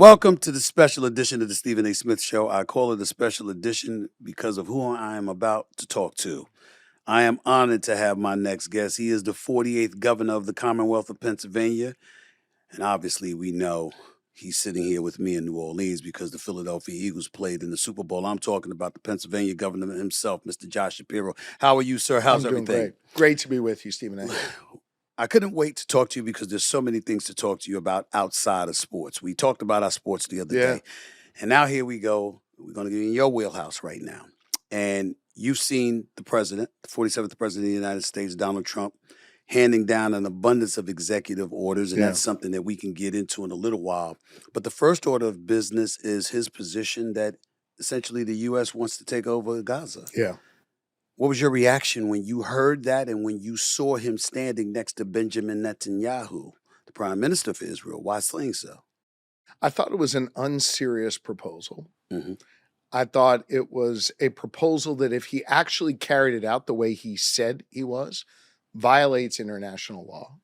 Welcome to the special edition of the Stephen A. Smith Show. I call it a special edition because of who I am about to talk to. I am honored to have my next guest. He is the 48th governor of the Commonwealth of Pennsylvania. And obviously, we know he's sitting here with me in New Orleans because the Philadelphia Eagles played in the Super Bowl. I'm talking about the Pennsylvania governor himself, Mr. Josh Shapiro. How are you, sir? How's I'm doing everything? great. Great to be with you, Stephen A. I couldn't wait to talk to you because there's so many things to talk to you about outside of sports. We talked about our sports the other Yeah. day. And now here we go. We're going to get in your wheelhouse right now. And you've seen the president, the 47th president of the United States, Donald Trump, handing down an abundance of executive orders. And Yeah. that's something that we can get into in a little while. But the first order of business is his position that essentially the U.S. wants to take over Gaza. Yeah. What was your reaction when you heard that and when you saw him standing next to Benjamin Netanyahu, the prime minister of Israel? Why saying so? I thought it was an unserious proposal. hmm I thought it was a proposal that, if he actually carried it out the way he said he was, violates international law.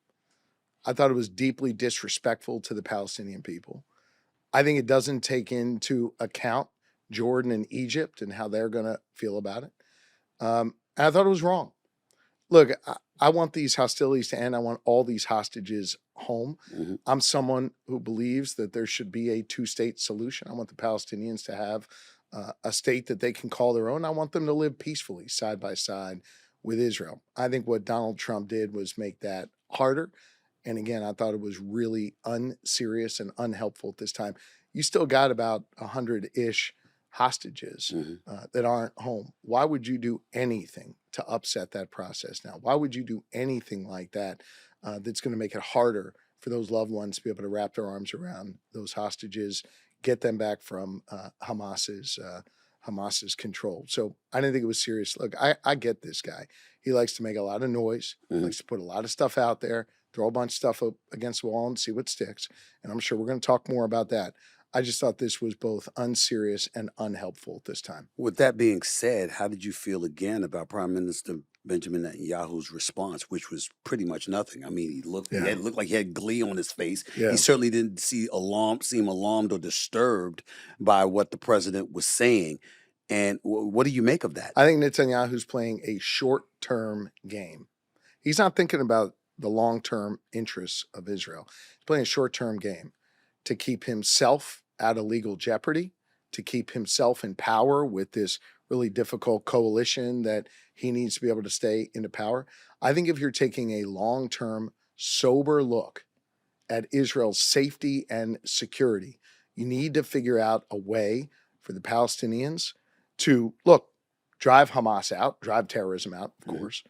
I thought it was deeply disrespectful to the Palestinian people. I think it doesn't take into account Jordan and Egypt and how they're going to feel about it. And I thought it was wrong. Look, I want these hostilities to end. I want all these hostages home. hmm I'm someone who believes that there should be a two-state solution. I want the Palestinians to have a state that they can call their own. I want them to live peacefully side by side with Israel. I think what Donald Trump did was make that harder. And again, I thought it was really unserious and unhelpful at this time. You still got about 100-ish hostages hmm that aren't home. Why would you do anything to upset that process now? Why would you do anything like that that's going to make it harder for those loved ones to be able to wrap their arms around those hostages, get them back from Hamas's control? So I didn't think it was serious. Look, I get this guy. He likes to make a lot of noise. He hmm likes to put a lot of stuff out there, throw a bunch of stuff up against the wall and see what sticks. And I'm sure we're going to talk more about that. I just thought this was both unserious and unhelpful at this time. With that being said, how did you feel again about Prime Minister Benjamin Netanyahu's response, which was pretty much nothing? I mean, Yeah. it looked like he had glee on his face. Yeah. He certainly didn't seem alarmed or disturbed by what the president was saying. And what do you make of that? I think Netanyahu's playing a short-term game. He's not thinking about the long-term interests of Israel. He's playing a short-term game to keep himself out of legal jeopardy, to keep himself in power with this really difficult coalition that he needs to be able to stay into power. I think if you're taking a long-term, sober look at Israel's safety and security, you need to figure out a way for the Palestinians to, look, drive Hamas out, drive terrorism out, of Mhm. course,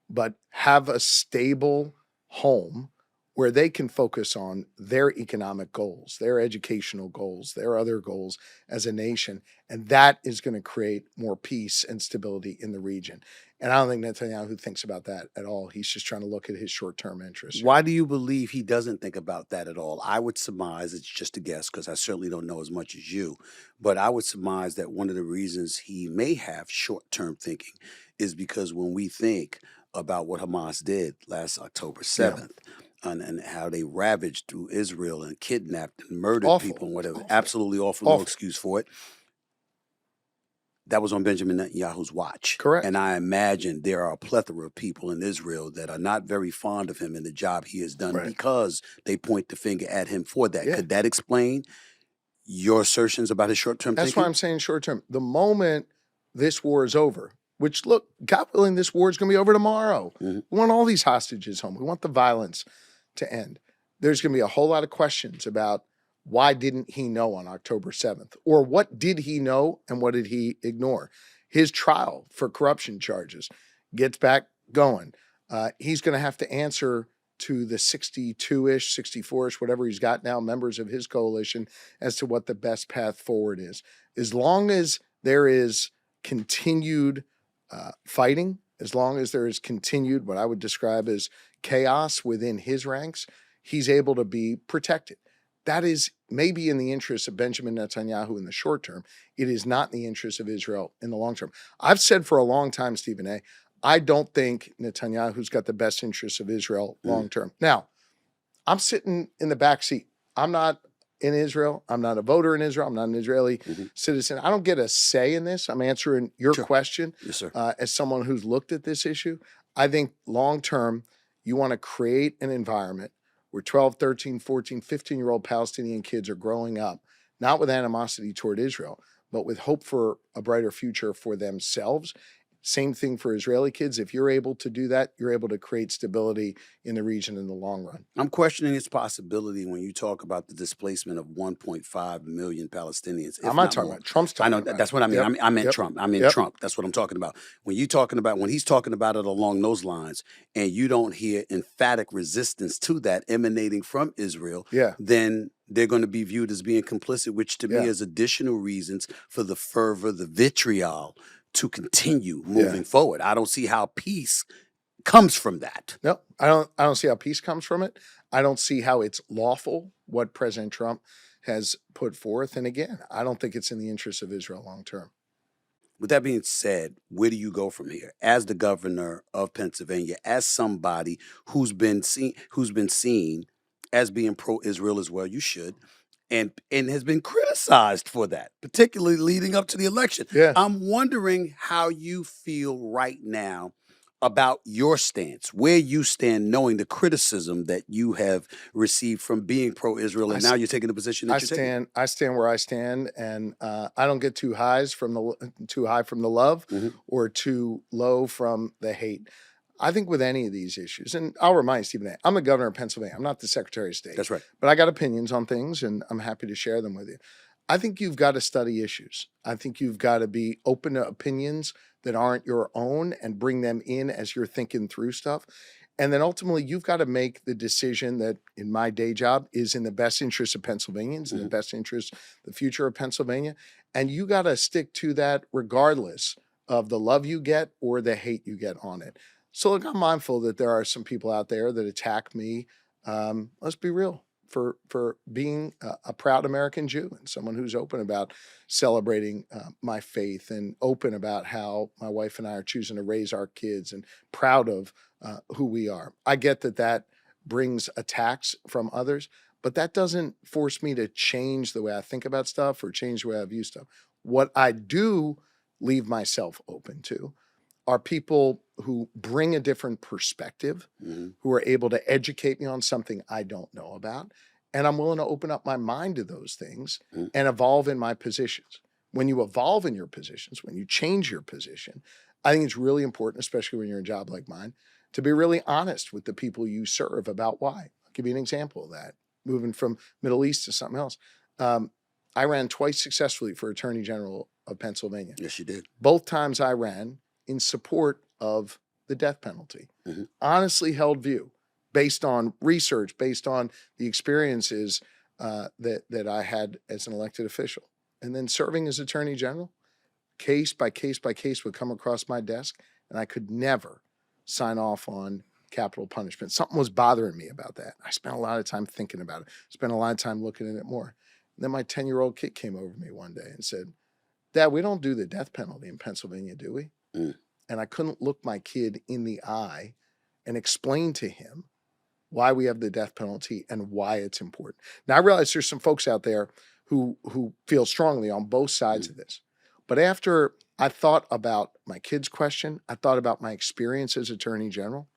but have a stable home where they can focus on their economic goals, their educational goals, their other goals as a nation. And that is going to create more peace and stability in the region. And I don't think Netanyahu thinks about that at all. He's just trying to look at his short-term interests. Why do you believe he doesn't think about that at all? I would surmise, it's just a guess because I certainly don't know as much as you, but I would surmise that one of the reasons he may have short term thinking is because when we think about what Hamas did last October Yeah. 7th, and how they ravaged through Israel and kidnapped and murdered Awful. people and whatever, Awful. absolutely awful, no Awful. excuse for it. That was on Benjamin Netanyahu's watch. Correct. And I imagine there are a plethora of people in Israel that are not very fond of him and the job he has done Right. because they point the finger at him for that. Yeah. Could that explain your assertions about his short term That's thinking? why I'm saying short term. The moment this war is over, which, look, God willing, this war is going to be over tomorrow. Mhm. We want all these hostages home. We want the violence to end. There's going to be a whole lot of questions about why didn't he know on October 7th? Or what did he know and what did he ignore? His trial for corruption charges gets back going. He's going to have to answer to the 62-ish, 64-ish, whatever he's got now, members of his coalition as to what the best path forward is. As long as there is continued fighting, as long as there is continued what I would describe as chaos within his ranks, he's able to be protected. That is maybe in the interest of Benjamin Netanyahu in the short term. It is not in the interest of Israel in the long term. I've said for a long time, Stephen A., I don't think Netanyahu's got the best interests of Israel long term. Now, I'm sitting in the back seat. I'm not in Israel. I'm not a voter in Israel. I'm not an Israeli Mhm. citizen. I don't get a say in this. I'm answering your Sure. question Yes, sir. as someone who's looked at this issue. I think long term, you want to create an environment where 12, 13, 14, 15-year-old Palestinian kids are growing up, not with animosity toward Israel, but with hope for a brighter future for themselves. Same thing for Israeli kids. If you're able to do that, you're able to create stability in the region in the long run. I'm questioning its possibility when you talk about the displacement of 1.5 million Palestinians, I'm if not not talking more. about it. Trump's I talking know about that's it. what I mean. Yep. I meant Yep. Trump. I mean Yep. Trump. That's what I'm talking about. When he's talking about it along those lines, and you don't hear emphatic resistance to that emanating from Israel, Yeah. then they're going to be viewed as being complicit, which to me Yeah. is additional reasons for the fervor, the vitriol to continue Yeah. moving forward. I don't see how peace comes from that. No, I don't see how peace comes from it. I don't see how it's lawful what President Trump has put forth. And again, I don't think it's in the interest of Israel long term. With that being said, where do you go from here? As the governor of Pennsylvania, as somebody who's been seen as being pro-Israel as well, you should, and has been criticized for that, particularly leading up to the election. Yeah. I'm wondering how you feel right now about your stance, where you stand, knowing the criticism that you have received from being pro-Israel, I, and now s- you're taking the position that you're taking. I stand where I stand, and I don't get too high from the love Mhm. or too low from the hate. I think with any of these issues, and I'll remind Stephen A., I'm the governor of Pennsylvania. I'm not the Secretary of State, That's right. but I got opinions on things, and I'm happy to share them with you. I think you've got to study issues. I think you've got to be open to opinions that aren't your own and bring them in as you're thinking through stuff. And then ultimately, you've got to make the decision that, in my day job, is in the best interest of Pennsylvanians, in the Mhm. best interest, the future of Pennsylvania. And you got to stick to that regardless of the love you get or the hate you get on it. So, look, I'm mindful that there are some people out there that attack me. Let's be real, for being a proud American Jew and someone who's open about celebrating my faith and open about how my wife and I are choosing to raise our kids and proud of who we are. I get that that brings attacks from others, but that doesn't force me to change the way I think about stuff or change the way I view stuff. What I do leave myself open to are people who bring a different perspective, Mhm. who are able to educate me on something I don't know about. And I'm willing to open up my mind to those things Mhm. and evolve in my positions. When you evolve in your positions, when you change your position, I think it's really important, especially when you're in a job like mine, to be really honest with the people you serve about why. I'll give you an example of that. Moving from Middle East to something else. Um, I ran twice successfully for Attorney General of Pennsylvania. Yes, you did. Both times I ran in support of the death penalty. Mhm. Honestly held view based on research, based on the experiences that I had as an elected official. And then serving as Attorney General, case by case by case would come across my desk, and I could never sign off on capital punishment. Something was bothering me about that. I spent a lot of time thinking about it, spent a lot of time looking at it more. And then my 10-year-old kid came over to me one day and said, "Dad, we don't do the death penalty in Pennsylvania, do we?" Mm. And I couldn't look my kid in the eye and explain to him why we have the death penalty and why it's important. Now I realize there's some folks out there who feel strongly on both sides Mm. of this. But after I thought about my kid's question, I thought about my experience as Attorney General,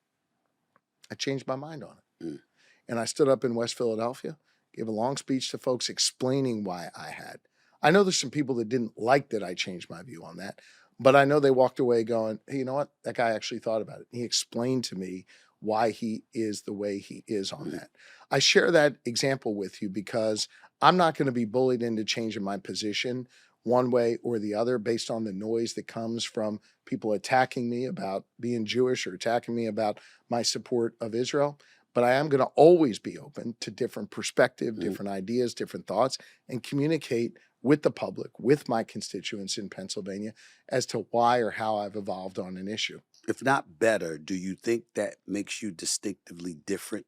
I changed my mind on it. Mm. And I stood up in West Philadelphia, gave a long speech to folks explaining why I had. I know there's some people that didn't like that I changed my view on that, but I know they walked away going, "Hey, you know what? That guy actually thought about it. He explained to me why he is the way he is on Mm. that." I share that example with you because I'm not going to be bullied into changing my position one way or the other based on the noise that comes from people attacking me about being Jewish or attacking me about my support of Israel. But I am going to always be open to different perspective, Mhm. different ideas, different thoughts, and communicate with the public, with my constituents in Pennsylvania as to why or how I've evolved on an issue. If not better, do you think that makes you distinctively different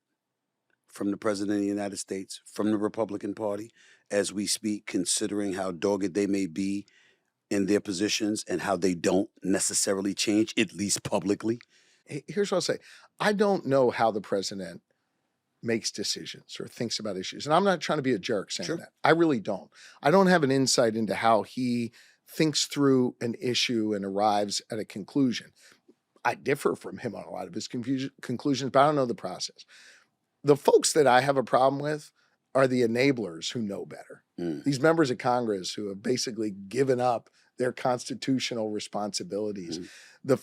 from the president of the United States, from the Republican Party, as we speak, considering how dogged they may be in their positions and how they don't necessarily change, at least publicly? Here's what I'll say. I don't know how the president makes decisions or thinks about issues. And I'm not trying to be a jerk saying Sure. that. I really don't. I don't have an insight into how he thinks through an issue and arrives at a conclusion. I differ from him on a lot of his conclusions, but I don't know the process. The folks that I have a problem with are the enablers who know better. These members of Congress who have basically given up their constitutional responsibilities. The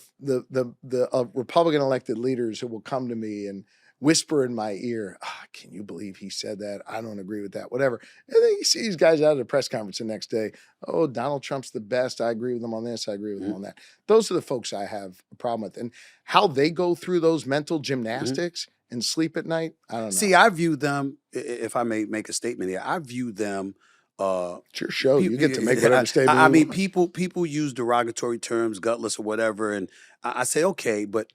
Republican elected leaders who will come to me and whisper in my ear, can you believe he said that? I don't agree with that, whatever. And then you see these guys out at a press conference the next day. Oh, Donald Trump's the best. I agree with him on this. I agree with him on that. Those are the folks I have a problem with. And how they go through those mental gymnastics and sleep at night, I don't know. See, I view them, if I may make a statement here, I view them. It's your show. You get to make whatever statement I you mean, want. people use derogatory terms, gutless or whatever, and I say, okay, but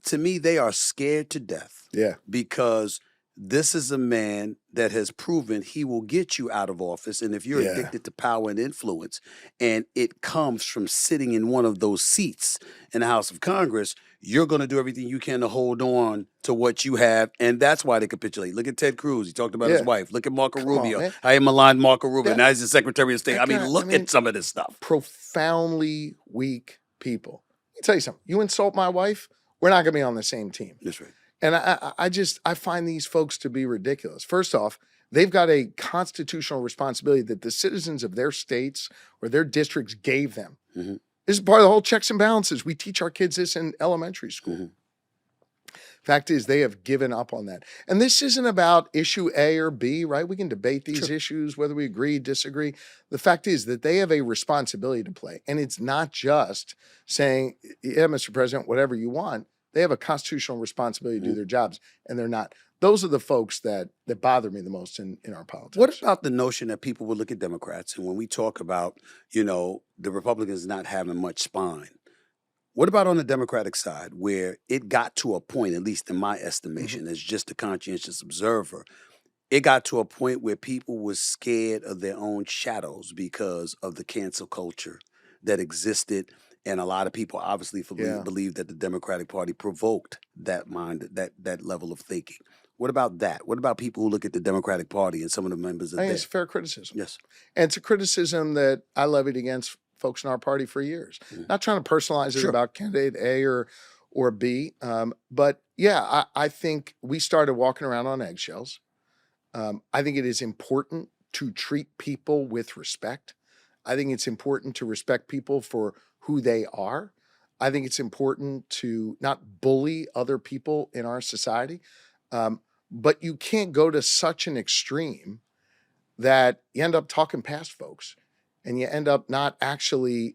to me, they are scared to death. Yeah. Because this is a man that has proven he will get you out of office. And if you're addicted to power and influence, and it comes from sitting in one of those seats in the House of Congress, you're going to do everything you can to hold on to what you have. And that's why they capitulate. Look at Ted Cruz. He talked about his wife. Look at Marco Rubio. How he maligned Marco Rubio. Now he's the Secretary of State. I mean, look at some of this stuff. Profoundly weak people. Let me tell you something. You insult my wife, we're not going to be on the same team. That's right. And I find these folks to be ridiculous. First off, they've got a constitutional responsibility that the citizens of their states or their districts gave them. This is part of the whole checks and balances. We teach our kids this in elementary school. Fact is, they have given up on that. And this isn't about issue A or B, right? We can debate these issues, whether we agree, disagree. The fact is that they have a responsibility to play. And it's not just saying, yeah, Mr. President, whatever you want. They have a constitutional responsibility to do their jobs, and they're not. Those are the folks that bother me the most in our politics. What about the notion that people will look at Democrats, and when we talk about, the Republicans not having much spine, what about on the Democratic side where it got to a point, at least in my estimation, as just a conscientious observer, it got to a point where people were scared of their own shadows because of the cancel culture that existed. And a lot of people obviously believe that the Democratic Party provoked that level of thinking. What about that? What about people who look at the Democratic Party and some of the members of I think it's fair criticism. Yes. And it's a criticism that I levied against folks in our party for years. Not trying to personalize it about candidate A or B. But yeah, I think we started walking around on eggshells. I think it is important to treat people with respect. I think it's important to respect people for who they are. I think it's important to not bully other people in our society. But you can't go to such an extreme that you end up talking past folks and you end up not actually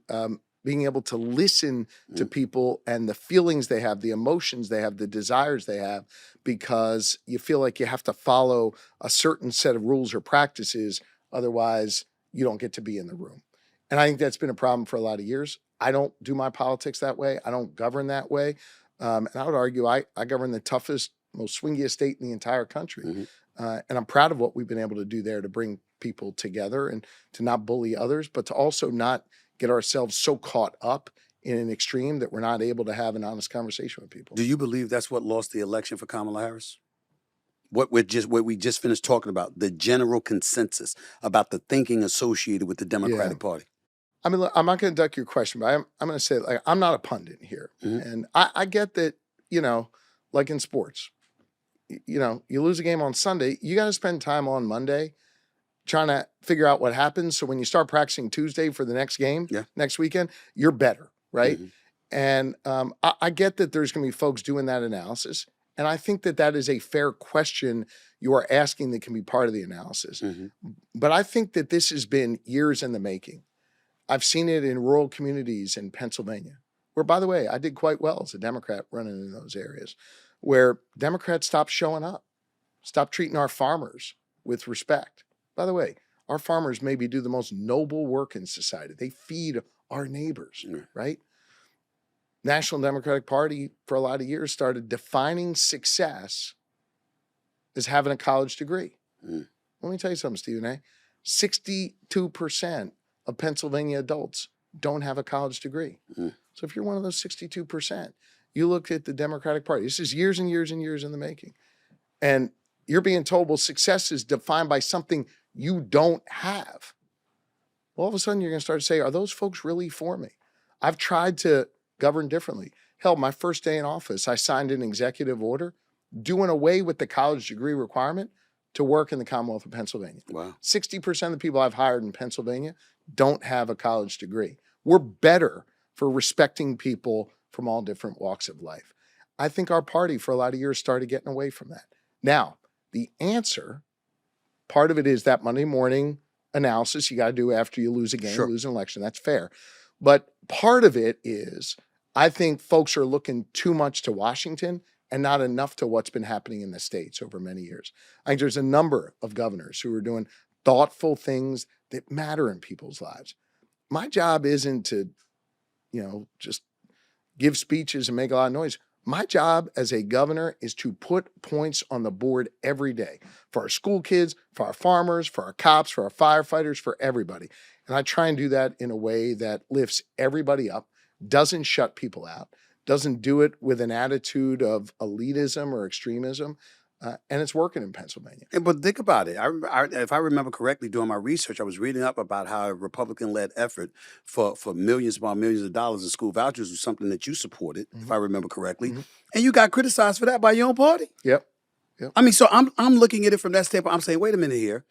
being able to listen to people and the feelings they have, the emotions they have, the desires they have, because you feel like you have to follow a certain set of rules or practices. Otherwise, you don't get to be in the room. And I think that's been a problem for a lot of years. I don't do my politics that way. I don't govern that way. And I would argue I govern the toughest, most swingiest state in the entire country. And I'm proud of what we've been able to do there to bring people together and to not bully others, but to also not get ourselves so caught up in an extreme that we're not able to have an honest conversation with people. Do you believe that's what lost the election for Kamala Harris? What we just finished talking about, the general consensus about the thinking associated with the Democratic Party. I mean, look, I'm not going to duck your question, but I'm going to say, like, I'm not a pundit here. And I get that, like in sports, you lose a game on Sunday, you got to spend time on Monday trying to figure out what happens. So when you start practicing Tuesday for the next game, next weekend, you're better, right? And I get that there's going to be folks doing that analysis. And I think that is a fair question you are asking that can be part of the analysis. But I think that this has been years in the making. I've seen it in rural communities in Pennsylvania, where, by the way, I did quite well as a Democrat running in those areas, where Democrats stopped showing up, stopped treating our farmers with respect. By the way, our farmers maybe do the most noble work in society. They feed our neighbors, right? National Democratic Party, for a lot of years, started defining success as having a college degree. Let me tell you something, Stephen A. 62% of Pennsylvania adults don't have a college degree. So if you're one of those 62%, you look at the Democratic Party. This is years and years and years in the making. And you're being told, well, success is defined by something you don't have. All of a sudden, you're going to start to say, are those folks really for me? I've tried to govern differently. Hell, my first day in office, I signed an executive order doing away with the college degree requirement to work in the Commonwealth of Pennsylvania. Wow. 60% of the people I've hired in Pennsylvania don't have a college degree. We're better for respecting people from all different walks of life. I think our party for a lot of years started getting away from that. Now, the answer, part of it is that Monday morning analysis you got to do after you lose a game, Sure. lose an election. That's fair. But part of it is I think folks are looking too much to Washington and not enough to what's been happening in the states over many years. I think there's a number of governors who are doing thoughtful things that matter in people's lives. My job isn't to, just give speeches and make a lot of noise. My job as a governor is to put points on the board every day for our school kids, for our farmers, for our cops, for our firefighters, for everybody. And I try and do that in a way that lifts everybody up, doesn't shut people out, doesn't do it with an attitude of elitism or extremism. And it's working in Pennsylvania. But think about it. If I remember correctly, doing my research, I was reading up about how a Republican-led effort for millions upon millions of dollars in school vouchers was something that you supported, if I remember correctly, and you got criticized for that by your own party. Yep. I mean, so I'm looking at it from that standpoint. I'm saying, wait a minute here.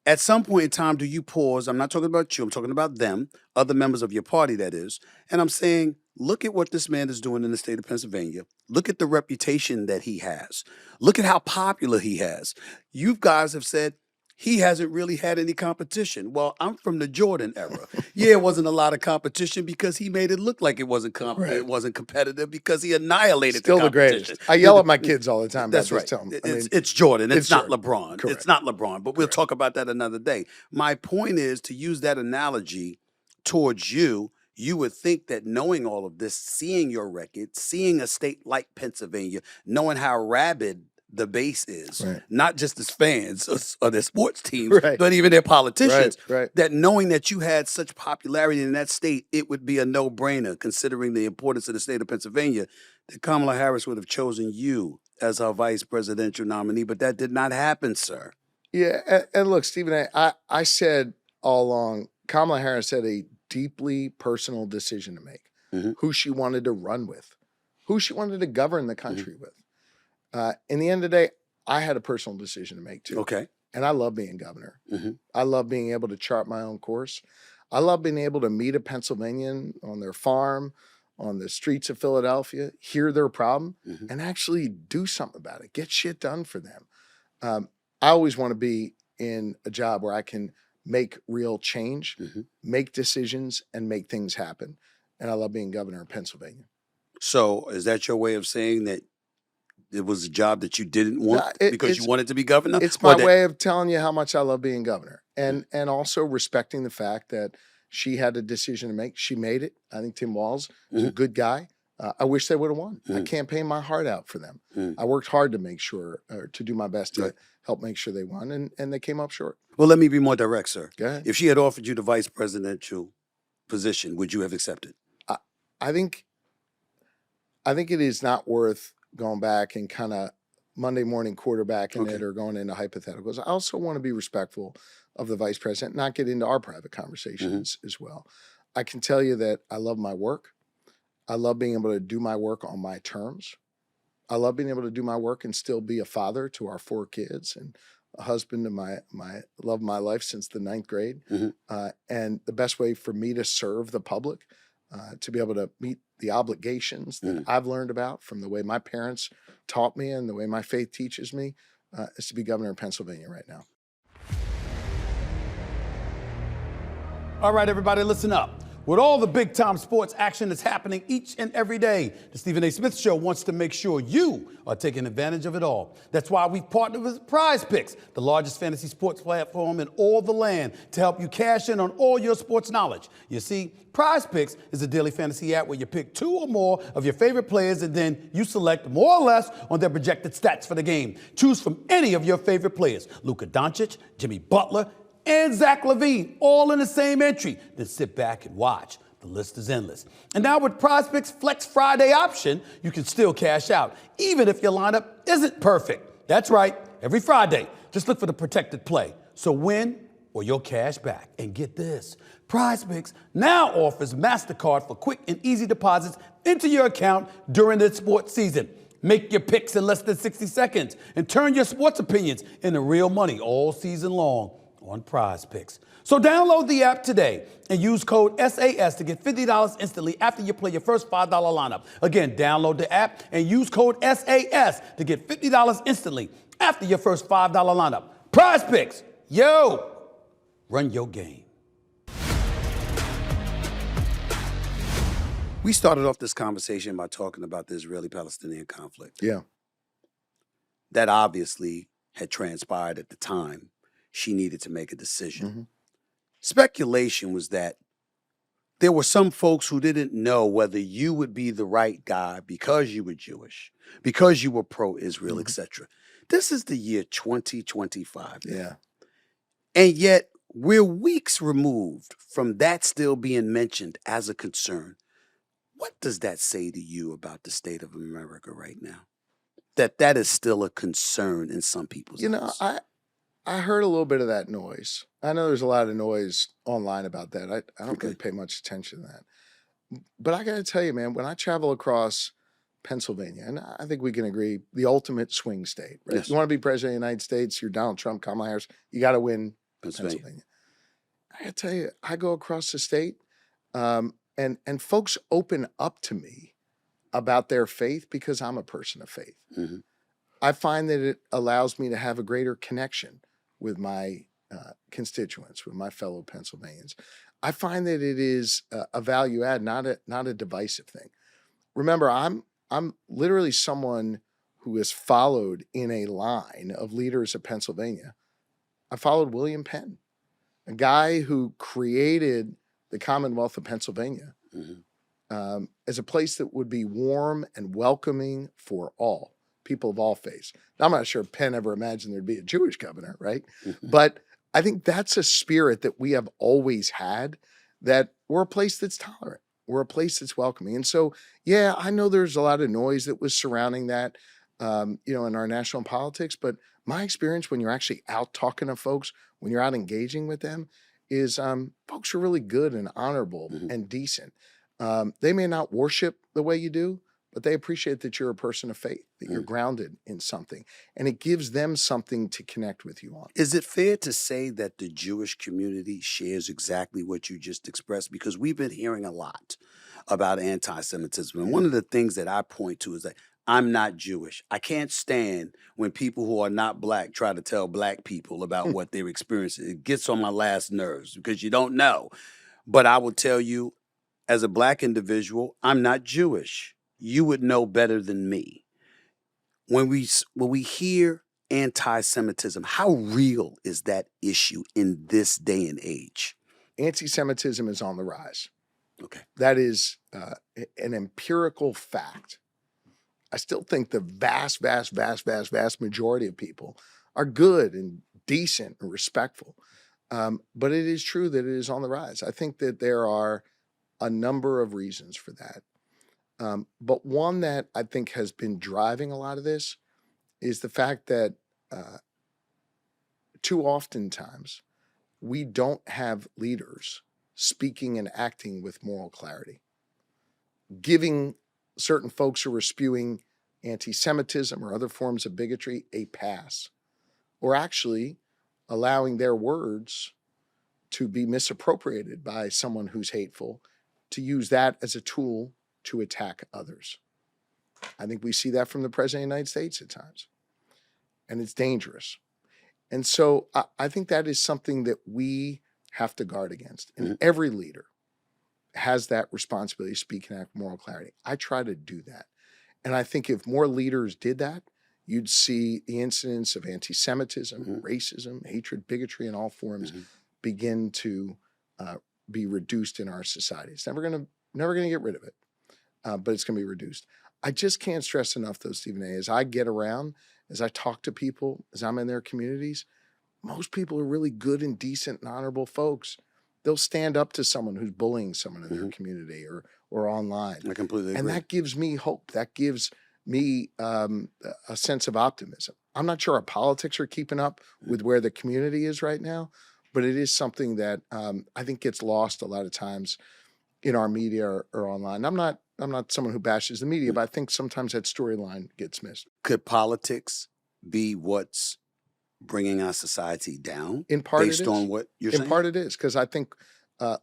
At some point in time, do you pause? I'm not talking about you. I'm talking about them, other members of your party, that is. And I'm saying, look at what this man is doing in the state of Pennsylvania. Look at the reputation that he has. Look at how popular he has. You guys have said he hasn't really had any competition. Well, I'm from the Jordan era. Yeah, it wasn't a lot of competition because he made it look like it wasn't it wasn't competitive because he annihilated Still the the competition. greatest. I yell at my kids all the time. That's but I right. just tell them, It's Jordan. It's not Jordan. LeBron. Correct. It's not LeBron. But we'll talk about that another day. My point is to use that analogy towards you. You would think that knowing all of this, seeing your record, seeing a state like Pennsylvania, knowing how rabid the base is, not just as fans or their sports teams, but even their politicians, that knowing that you had such popularity in that state, it would be a no-brainer, considering the importance of the state of Pennsylvania, that Kamala Harris would have chosen you as her vice presidential nominee, but that did not happen, sir. Yeah, and look, Stephen, I said all along, Kamala Harris had a deeply personal decision to make, who she wanted to run with, who she wanted to govern the country with. In the end of the day, I had a personal decision to make too. Okay. And I love being governor. I love being able to chart my own course. I love being able to meet a Pennsylvanian on their farm, on the streets of Philadelphia, hear their problem, and actually do something about it, get shit done for them. I always want to be in a job where I can make real change, make decisions, and make things happen. And I love being governor of Pennsylvania. So is that your way of saying that it was a job that you didn't want because you wanted to be governor? It's my way of telling you how much I love being governor, and also respecting the fact that she had a decision to make. She made it. I think Tim Walz is a good guy. I wish they would have won. I campaigned my heart out for them. I worked hard to make sure, or to do my best to help make sure they won, and they came up short. Well, let me be more direct, sir. Go ahead. If she had offered you the vice presidential position, would you have accepted? I think it is not worth going back and kind of Monday morning quarterbacking it or going into hypotheticals. I also want to be respectful of the vice president, not get into our private conversations as well. I can tell you that I love my work. I love being able to do my work on my terms. I love being able to do my work and still be a father to our 4 kids and a husband to my love of my life since the 9th grade. And the best way for me to serve the public, to be able to meet the obligations that I've learned about from the way my parents taught me and the way my faith teaches me, is to be governor of Pennsylvania right now. All right, everybody, listen up. With all the big-time sports action that's happening each and every day, the Stephen A. Smith Show wants to make sure you are taking advantage of it all. That's why we've partnered with Prize Picks, the largest fantasy sports platform in all the land, to help you cash in on all your sports knowledge. You see, Prize Picks is a daily fantasy app where you pick 2 or more of your favorite players and then you select more or less on their projected stats for the game. Choose from any of your favorite players, Luka Doncic, Jimmy Butler, and Zach LaVine, all in the same entry. Then sit back and watch. The list is endless. And now with Prize Picks Flex Friday option, you can still cash out, even if your lineup isn't perfect. That's right. every Friday. Just look for the protected play. So win or your cash back. And get this, PrizePicks now offers MasterCard for quick and easy deposits into your account during the sports season. Make your picks in less than 60 seconds and turn your sports opinions into real money all season long on PrizePicks. So download the app today and use code SAS to get $50 instantly after you play your first $5 lineup. Again, download the app and use code SAS to get $50 instantly after your first $5 lineup. PrizePicks, yo, run your game. We started off this conversation by talking about the Israeli-Palestinian conflict. Yeah. That obviously had transpired at the time. She needed to make a decision. Mm-hmm. Speculation was that there were some folks who didn't know whether you would be the right guy because you were Jewish, because you were pro-Israel, Mm-hmm. etc. This is the year 2025. Yeah. And yet we're weeks removed from that still being mentioned as a concern. What does that say to you about the state of America right now? That is still a concern in some people's eyes. I heard a little bit of that noise. I know there's a lot of noise online about that. I don't really pay much attention to that. But I got to tell you, man, when I travel across Pennsylvania, and I think we can agree, the ultimate swing state, right? Yes. You want to be president of the United States, you're Donald Trump, Kamala Harris, you got to win Pennsylvania. I got to tell you, I go across the state, and folks open up to me about their faith because I'm a person of faith. Mm-hmm. I find that it allows me to have a greater connection with my constituents, with my fellow Pennsylvanians. I find that it is a value add, not a divisive thing. Remember, I'm literally someone who has followed in a line of leaders of Pennsylvania. I followed William Penn, a guy who created the Commonwealth of Pennsylvania as a place that would be warm and welcoming for all, people of all faiths. Now, I'm not sure Penn ever imagined there'd be a Jewish governor, right? But I think that's a spirit that we have always had, that we're a place that's tolerant. We're a place that's welcoming. And so, yeah, I know there's a lot of noise that was surrounding that, in our national politics, but my experience when you're actually out talking to folks, when you're out engaging with them, is folks are really good and honorable and decent. They may not worship the way you do, but they appreciate that you're a person of faith, that you're grounded in something, and it gives them something to connect with you on. Is it fair to say that the Jewish community shares exactly what you just expressed? Because we've been hearing a lot about anti-Semitism. And one of the things that I point to is that I'm not Jewish. I can't stand when people who are not black try to tell black people about what they're experiencing. It gets on my last nerves because you don't know. But I will tell you, as a black individual, I'm not Jewish. You would know better than me. When we hear anti-Semitism, how real is that issue in this day and age? Anti-Semitism is on the rise. Okay. That is an empirical fact. I still think the vast majority of people are good and decent and respectful. But it is true that it is on the rise. I think that there are a number of reasons for that. But one that I think has been driving a lot of this is the fact that too oftentimes we don't have leaders speaking and acting with moral clarity, giving certain folks who are spewing anti-Semitism or other forms of bigotry a pass, or actually allowing their words to be misappropriated by someone who's hateful, to use that as a tool to attack others. I think we see that from the President of the United States at times, and it's dangerous. And so I think that is something that we have to guard against. And every leader has that responsibility to speak and act with moral clarity. I try to do that. And I think if more leaders did that, you'd see the incidence of anti-Semitism, racism, hatred, bigotry in all forms begin to be reduced in our society. It's never gonna get rid of it, but it's gonna be reduced. I just can't stress enough, though, Stephen A., as I get around, as I talk to people, as I'm in their communities, most people are really good and decent and honorable folks. They'll stand up to someone who's bullying someone in their community or online. I completely agree. And that gives me hope. That gives me a sense of optimism. I'm not sure our politics are keeping up with where the community is right now, but it is something that I think gets lost a lot of times in our media or online. I'm not someone who bashes the media, but I think sometimes that storyline gets missed. Could politics be what's bringing our society down In part, it based is. on what you're In saying? part, it is, because I think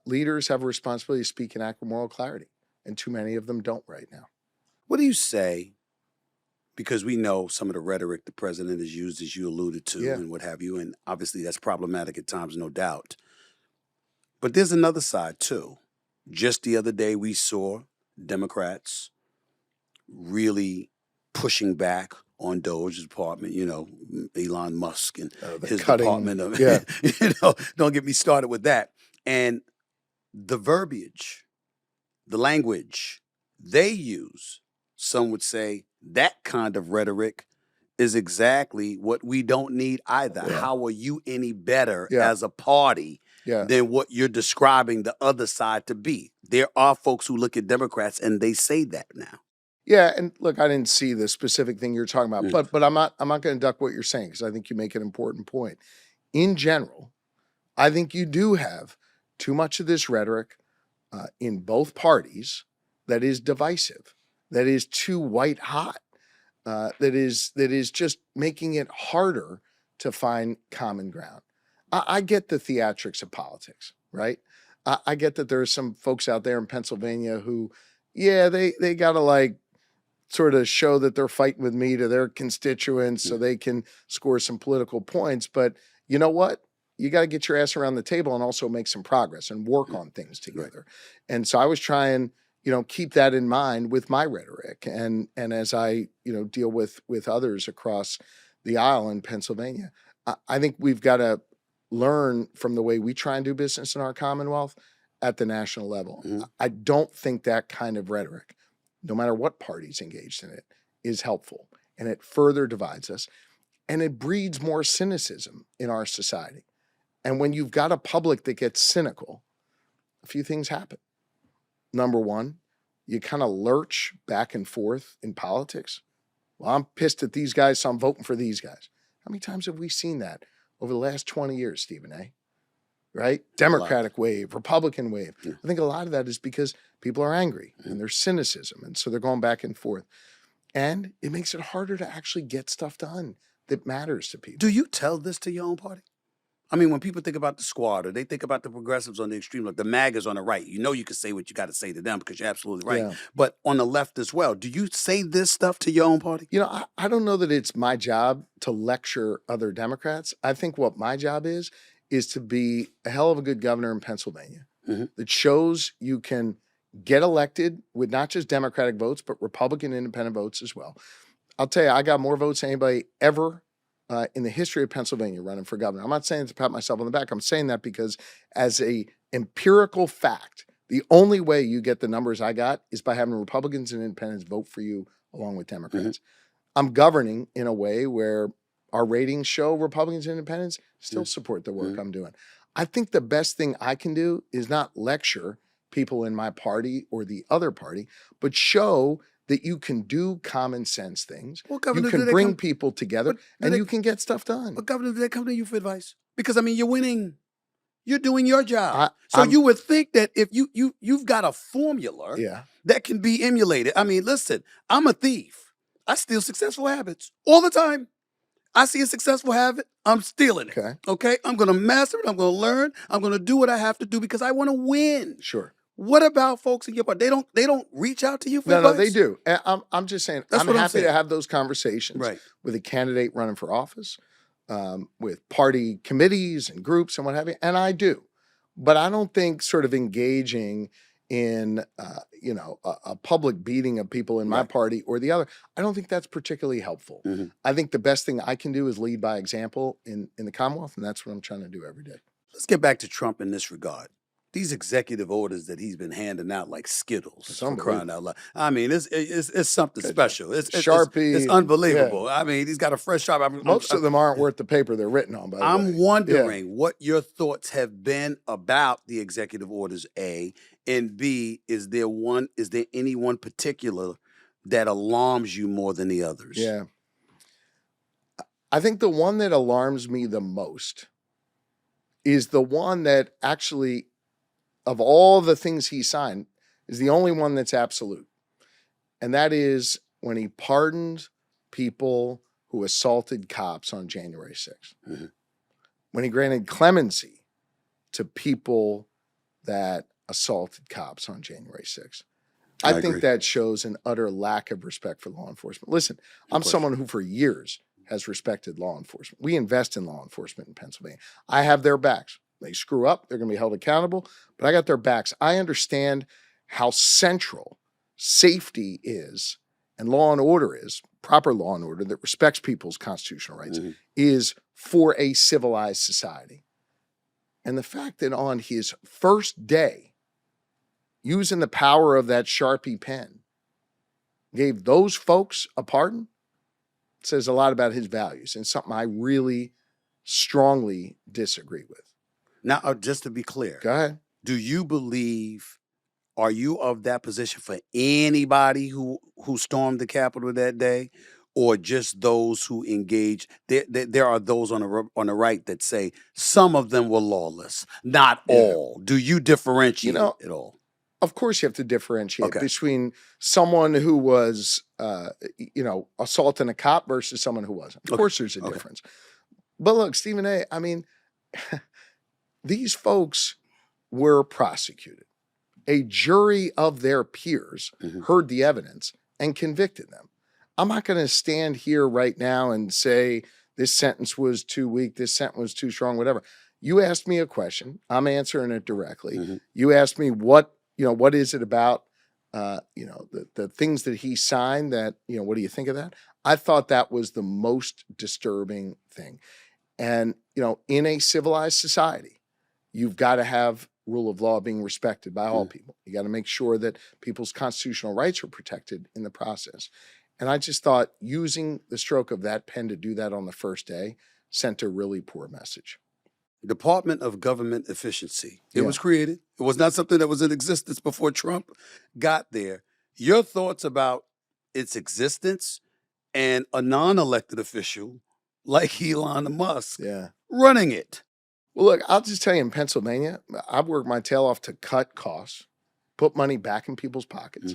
leaders have a responsibility to speak and act with moral clarity, and too many of them don't right now. What do you say? Because we know some of the rhetoric the president has used, as you alluded to, Yeah. and what have you, and obviously that's problematic at times, no doubt. But there's another side too. Just the other day, we saw Democrats really pushing back on Doge's department, Elon Musk and The his cutting, department of, yeah. Don't get me started with that. And the verbiage, the language they use, some would say that kind of rhetoric is exactly what we don't need either. Yeah. How are you any better Yeah. as a party Yeah. than what you're describing the other side to be? There are folks who look at Democrats and they say that now. Yeah, and look, I didn't see the specific thing you're talking about, but I'm not going to duck what you're saying, because I think you make an important point. In general, I think you do have too much of this rhetoric in both parties that is divisive, that is too white hot, that is just making it harder to find common ground. I get the theatrics of politics, right? I get that there are some folks out there in Pennsylvania who, yeah, they got to like sort of show that they're fighting with me to their constituents so they can score some political points. But you know what? You got to get your ass around the table and also make some progress and work on things together. And so I was trying, keep that in mind with my rhetoric. And as I, deal with others across the aisle in Pennsylvania, I think we've got to learn from the way we try and do business in our Commonwealth at the national level. I don't think that kind of rhetoric, no matter what party's engaged in it, is helpful. And it further divides us. And it breeds more cynicism in our society. And when you've got a public that gets cynical, a few things happen. Number one, you kind of lurch back and forth in politics. Well, I'm pissed at these guys, so I'm voting for these guys. How many times have we seen that over the last 20 years, Stephen A? Right? Democratic wave, Republican wave. I think a lot of that is because people are angry and there's cynicism. And so they're going back and forth. And it makes it harder to actually get stuff done that matters to people. Do you tell this to your own party? I mean, when people think about the squad or they think about the progressives on the extreme left, the MAGAs on the right, you can say what you got to say to them because you're absolutely right. Yeah. But on the left as well, do you say this stuff to your own party? I don't know that it's my job to lecture other Democrats. I think what my job is to be a hell of a good governor in Pennsylvania that shows you can get elected with not just Democratic votes, but Republican independent votes as well. I'll tell you, I got more votes than anybody ever in the history of Pennsylvania running for governor. I'm not saying it to pat myself on the back. I'm saying that because as a empirical fact, the only way you get the numbers I got is by having Republicans and independents vote for you along with Democrats. I'm governing in a way where our ratings show Republicans and independents still support the work I'm doing. I think the best thing I can do is not lecture people in my party or the other party, but show that you can do common sense things. Well, Governor, you can bring people together and you can get stuff done. But Governor, do they come to you for advice? Because, I mean, you're winning. You're doing your job. So you would think that if you've got a formula that can be emulated. I mean, listen, I'm a thief. I steal successful habits all the time. I see a successful habit, I'm stealing it. Okay? I'm going to master it. I'm going to learn. I'm going to do what I have to do because I want to win. Sure. What about folks in your party? They don't reach out to you for advice? No, they do. I'm just saying, I'm happy to have those conversations with a candidate running for office, with party committees and groups and what have you, and I do. But I don't think sort of engaging in a public beating of people in my party or the other, I don't think that's particularly helpful. I think the best thing I can do is lead by example in the Commonwealth, and that's what I'm trying to do every day. Let's get back to Trump in this regard. These executive orders that he's been handing out like Skittles, for crying out loud. I mean, it's something special. It's Sharpie. It's unbelievable. Yeah. I mean, he's got a fresh Sharpie. Most of them aren't worth the paper they're written on, by the way. I'm wondering what your thoughts have been about the executive orders, A, and B, is there any one particular that alarms you more than the others? Yeah. I think the one that alarms me the most is the one that actually, of all the things he signed, is the only one that's absolute. And that is when he pardoned people who assaulted cops on January 6th. Mm-hmm. When he granted clemency to people that assaulted cops on January 6th. I agree. think that shows an utter lack of respect for law enforcement. Listen, I'm someone who for years has respected law enforcement. We invest in law enforcement in Pennsylvania. I have their backs. They screw up, they're going to be held accountable, but I got their backs. I understand how central safety is and law and order is, proper law and order that respects people's constitutional rights, is for a civilized society. And the fact that on his first day, using the power of that Sharpie pen, gave those folks a pardon, says a lot about his values and something I really strongly disagree with. Now, just to be clear, Go ahead. do you believe, are you of that position for anybody who stormed the Capitol that day, or just those who engaged? There are those on the right that say some of them were lawless, not all. Do you differentiate at all? Of course you have to differentiate between someone who was, assaulting a cop versus someone who wasn't. Of course there's a difference. But look, Stephen A., I mean, these folks were prosecuted. A jury of their peers heard the evidence and convicted them. I'm not going to stand here right now and say this sentence was too weak, this sentence was too strong, whatever. You asked me a question. I'm answering it directly. You asked me what is it about, the things that he signed that, what do you think of that? I thought that was the most disturbing thing. And, in a civilized society, you've got to have rule of law being respected by all people. You got to make sure that people's constitutional rights are protected in the process. And I just thought using the stroke of that pen to do that on the first day sent a really poor message. Department of Government Efficiency. It was created. It was not something that was in existence before Trump got there. Your thoughts about its existence and a non-elected official like Elon Musk running it? Well, look, I'll just tell you, in Pennsylvania, I've worked my tail off to cut costs, put money back in people's pockets.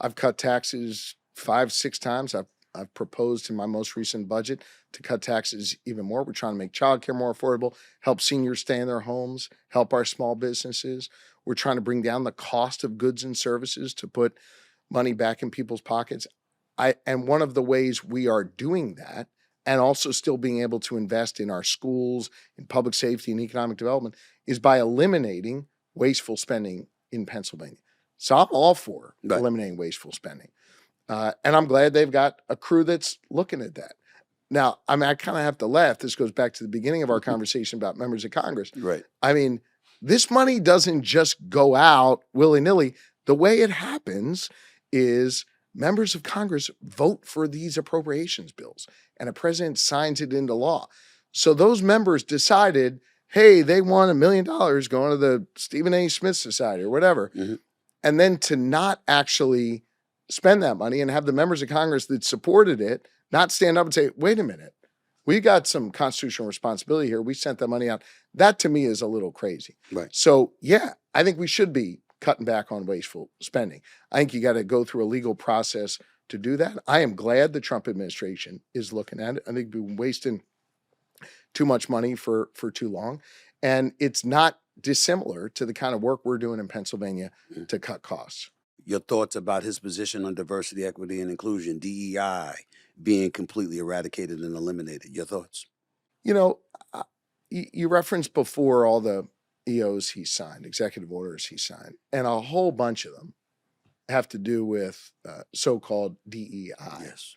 I've cut taxes 5-6 times. I've proposed in my most recent budget to cut taxes even more. We're trying to make childcare more affordable, help seniors stay in their homes, help our small businesses. We're trying to bring down the cost of goods and services to put money back in people's pockets. And one of the ways we are doing that, and also still being able to invest in our schools, in public safety and economic development, is by eliminating wasteful spending in Pennsylvania. So I'm all for eliminating wasteful spending. And I'm glad they've got a crew that's looking at that. Now, I mean, I kind of have to laugh. This goes back to the beginning of our conversation about members of Congress. Right. I mean, this money doesn't just go out willy-nilly. The way it happens is members of Congress vote for these appropriations bills, and a president signs it into law. So those members decided, hey, they want $1 million going to the Stephen A. Smith Society or whatever. And then to not actually spend that money and have the members of Congress that supported it not stand up and say, wait a minute, we got some constitutional responsibility here. We sent that money out. That to me is a little crazy. Right. So yeah, I think we should be cutting back on wasteful spending. I think you got to go through a legal process to do that. I am glad the Trump administration is looking at it. I think we've been wasting too much money for too long. And it's not dissimilar to the kind of work we're doing in Pennsylvania to cut costs. Your thoughts about his position on diversity, equity, and inclusion, DEI, being completely eradicated and eliminated. Your thoughts? You referenced before all the EOs he signed, executive orders he signed, and a whole bunch of them have to do with so-called DEI. Yes.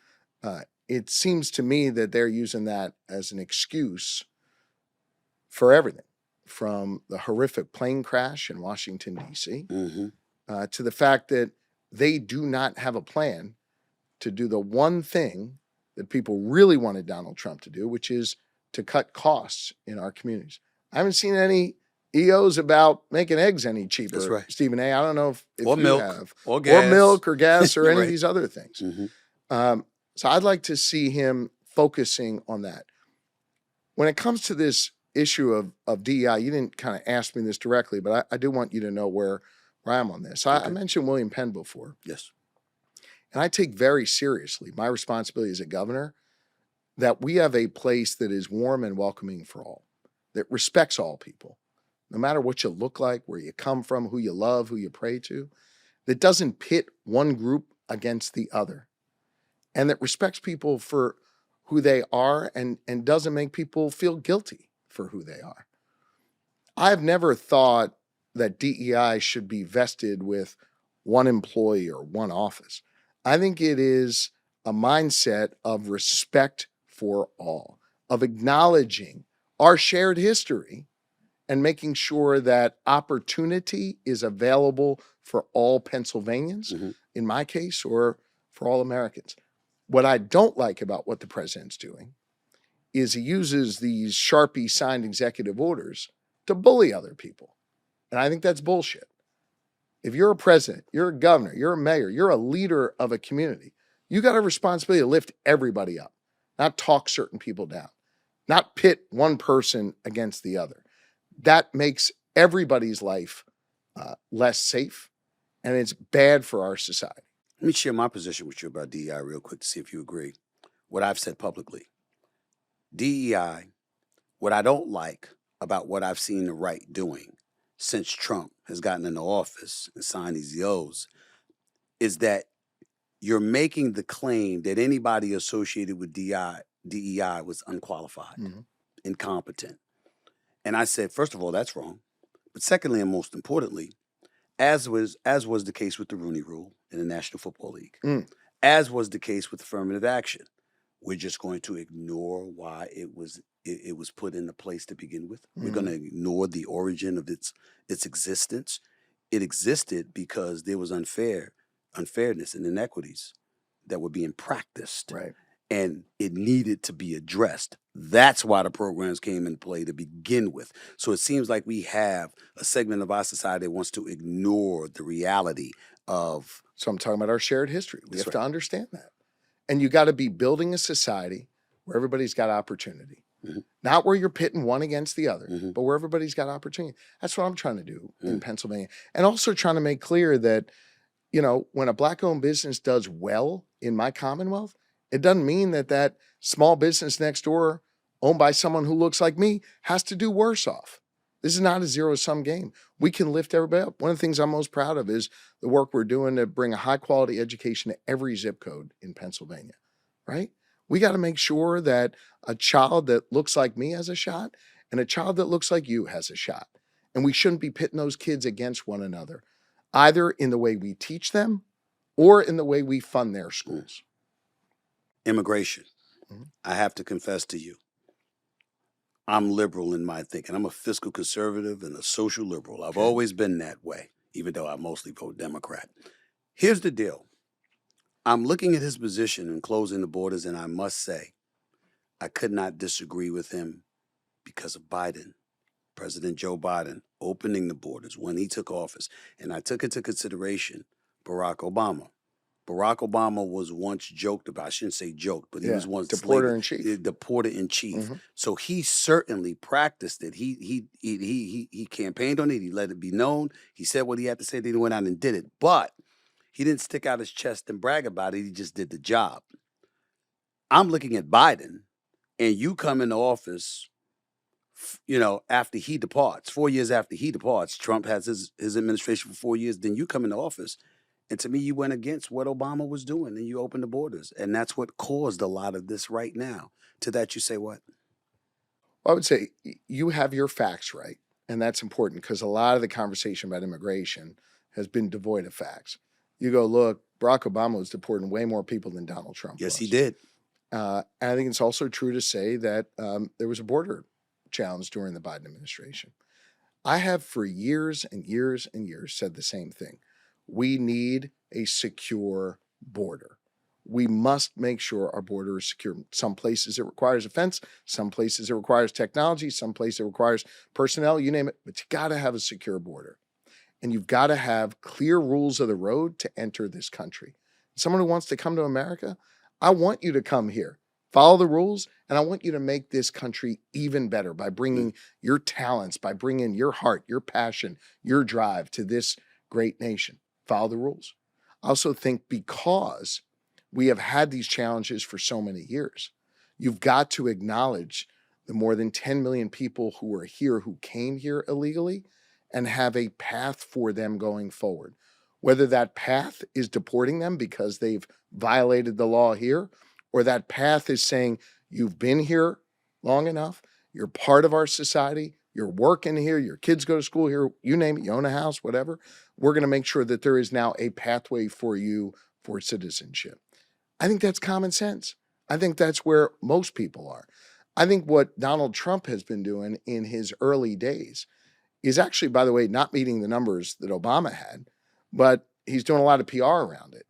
It seems to me that they're using that as an excuse for everything, from the horrific plane crash in Washington, D.C., to the fact that they do not have a plan to do the one thing that people really wanted Donald Trump to do, which is to cut costs in our communities. I haven't seen any EOs about making eggs any cheaper. That's right. Stephen A., I don't know if or you milk, have. or gas. Or milk or gas or any Right. of these other things. So I'd like to see him focusing on that. when it comes to this issue of DEI, you didn't kind of ask me this directly, but I do want you to know where I am on this. I Okay. mentioned William Penn before, Yes. and I take very seriously my responsibility as a governor that we have a place that is warm and welcoming for all, that respects all people, no matter what you look like, where you come from, who you love, who you pray to, that doesn't pit one group against the other, and that respects people for who they are and doesn't make people feel guilty for who they are. I've never thought that DEI should be vested with one employee or one office. I think it is a mindset of respect for all, of acknowledging our shared history and making sure that opportunity is available for all Pennsylvanians, in my case, or for all Americans. What I don't like about what the president's doing is he uses these Sharpie signed executive orders to bully other people. And I think that's bullshit. If you're a president, you're a governor, you're a mayor, you're a leader of a community, you got a responsibility to lift everybody up, not talk certain people down, not pit one person against the other. That makes everybody's life less safe, and it's bad for our society. Let me share my position with you about DEI real quick to see if you agree. What I've said publicly. DEI, what I don't like about what I've seen the right doing since Trump has gotten into office and signed these EOs is that you're making the claim that anybody associated with DEI was unqualified, incompetent. And I said, first of all, that's wrong. But secondly, and most importantly, as was the case with the Rooney Rule in the National Football League, as was the case with affirmative action, we're just going to ignore why it was put into place to begin with. We're going to ignore the origin of its existence. It existed because there was unfairness and inequities that were being practiced. Right. And it needed to be addressed. That's why the programs came into play to begin with. So it seems like we have a segment of our society that wants to ignore the reality of. So I'm talking about our shared history. We That's have to right. understand that. And you got to be building a society where everybody's got opportunity. Not where you're pitting one against the other, but where everybody's got opportunity. That's what I'm trying to do in Pennsylvania. And also trying to make clear that, you know, when a Black-owned business does well in my Commonwealth, it doesn't mean that that small business next door owned by someone who looks like me has to do worse off. This is not a zero-sum game. We can lift everybody up. One of the things I'm most proud of is the work we're doing to bring a high-quality education to every zip code in Pennsylvania, right? We got to make sure that a child that looks like me has a shot and a child that looks like you has a shot. And we shouldn't be pitting those kids against one another, either in the way we teach them or in the way we fund their schools. Immigration. I have to confess to you, I'm liberal in my thinking. I'm a fiscal conservative and a social liberal. I've always been that way, even though I mostly vote Democrat. Here's the deal. I'm looking at his position in closing the borders, and I must say, I could not disagree with him because of Biden, President Joe Biden, opening the borders when he took office. And I took into consideration Barack Obama. Barack Obama was once joked about. I shouldn't say joked, but he was once deporter-in-chief. Deporter-in-chief. So he certainly practiced it. He campaigned on it. He let it be known. He said what he had to say. Then he went out and did it. But he didn't stick out his chest and brag about it. He just did the job. I'm looking at Biden, and you come into office, you know, after he departs, 4 years after he departs. Trump has his administration for 4 years. Then you come into office. And to me, you went against what Obama was doing, and you opened the borders. And that's what caused a lot of this right now. To that, you say what? I would say you have your facts right. And that's important because a lot of the conversation about immigration has been devoid of facts. You go, look, Barack Obama was deporting way more people than Donald Trump was. Yes, he did. And I think it's also true to say that there was a border challenge during the Biden administration. I have for years and years and years said the same thing. We need a secure border. We must make sure our border is secure. Some places it requires a fence, some places it requires technology, some places it requires personnel, you name it, but you got to have a secure border. And you've got to have clear rules of the road to enter this country. Someone who wants to come to America, I want you to come here, Follow the rules, and I want you to make this country even better by bringing your talents, by bringing your heart, your passion, your drive to this great nation. Follow the rules. I also think because we have had these challenges for so many years, you've got to acknowledge the more than 10 million people who are here, who came here illegally, and have a path for them going forward. Whether that path is deporting them because they've violated the law here, or that path is saying, you've been here long enough, you're part of our society, you're working here, your kids go to school here, you name it, you own a house, whatever. We're going to make sure that there is now a pathway for you for citizenship. I think that's common sense. I think that's where most people are. I think what Donald Trump has been doing in his early days is actually, by the way, not meeting the numbers that Obama had, but he's doing a lot of PR around it.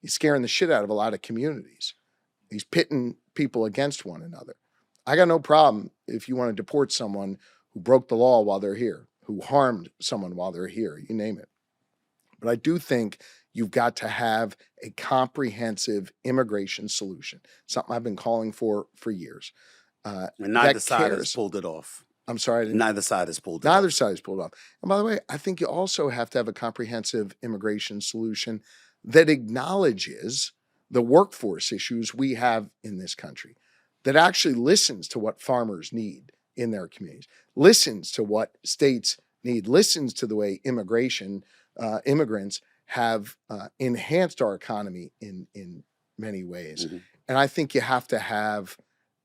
He's scaring the shit out of a lot of communities. He's pitting people against one another. I got no problem if you want to deport someone who broke the law while they're here, who harmed someone while they're here, you name it. But I do think you've got to have a comprehensive immigration solution, something I've been calling for years. And neither that side has cares. pulled it off. I'm sorry. I didn't- Neither side has pulled it Neither off. side has pulled off. And by the way, I think you also have to have a comprehensive immigration solution that acknowledges the workforce issues we have in this country, that actually listens to what farmers need in their communities, listens to what states need, listens to the way immigrants have enhanced our economy in many ways. Mhm. And I think you have to have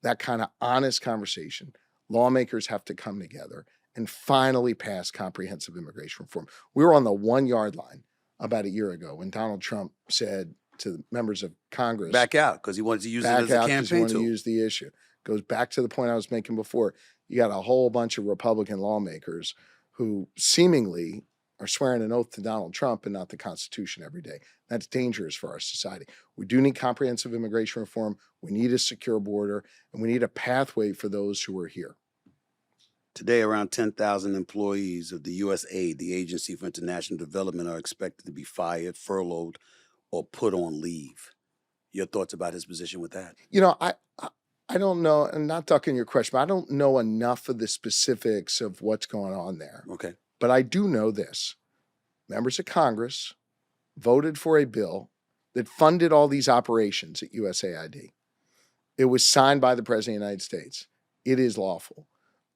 that kind of honest conversation. Lawmakers have to come together and finally pass comprehensive immigration reform. We were on the 1 yard line about a year ago when Donald Trump said to the members of Congress, Back out because he wanted to use it back as a out because you campaign want to tool. use the issue. Goes back to the point I was making before. You got a whole bunch of Republican lawmakers who seemingly are swearing an oath to Donald Trump and not the Constitution every day. That's dangerous for our society. We do need comprehensive immigration reform. We need a secure border, and we need a pathway for those who are here. Today, around 10,000 employees of the USAID, the Agency for International Development, are expected to be fired, furloughed, or put on leave. Your thoughts about his position with that? You know, I don't know, and not ducking your question, but I don't know enough of the specifics of what's going on there. Okay. But I do know this. Members of Congress voted for a bill that funded all these operations at USAID. It was signed by the President of the United States. It is lawful.